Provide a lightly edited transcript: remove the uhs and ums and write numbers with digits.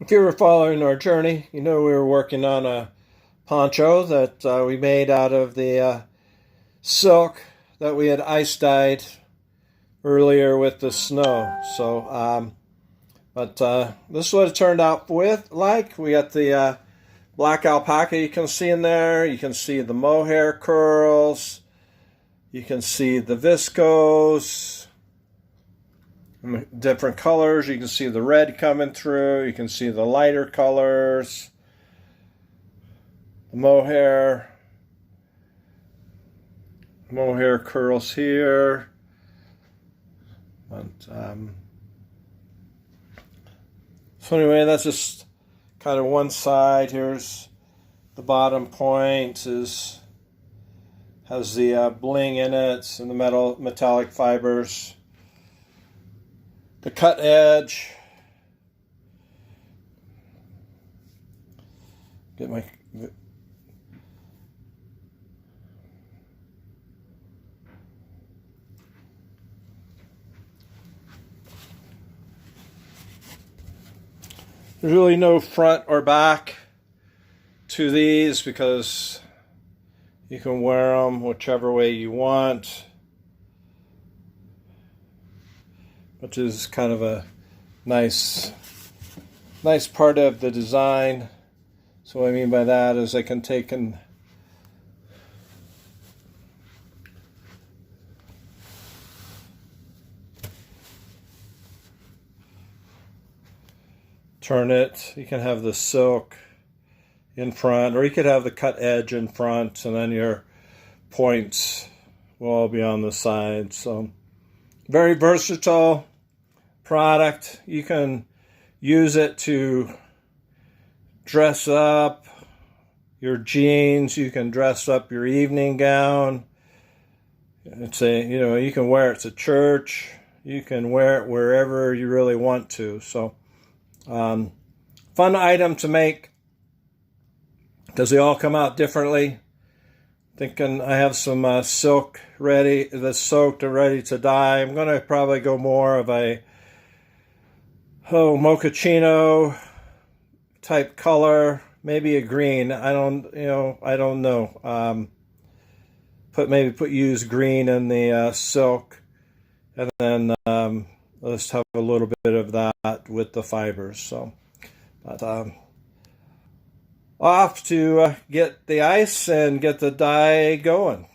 If you were following our journey, you know we were working on a poncho that we made out of the silk that we had ice dyed earlier with the snow. This is what it turned out like. We got the black alpaca you can see in there. You can see the mohair curls. You can see the viscose. Different colors. You can see the red coming through. You can see the lighter colors. The mohair curls here. So anyway, that's just kind of one side. Here's the bottom point has the bling in it and the metallic fibers. The cut edge. Get my There's really no front or back to these because you can wear them whichever way you want, which is kind of a nice part of the design. So what I mean by that is I can take and turn it. You can have the silk in front, or you could have the cut edge in front, and then your points will all be on the side. So very versatile product. You can use it to dress up your jeans. You can dress up your evening gown. You can wear it to church. You can wear it wherever you really want to. So fun item to make because they all come out differently. Thinking I have some silk ready, that's soaked and ready to dye. I'm going to probably go more of a mochaccino type color, maybe a green. I don't know. Use green in the silk, and then let's have a little bit of that with the fibers. So, off to get the ice and get the dye going.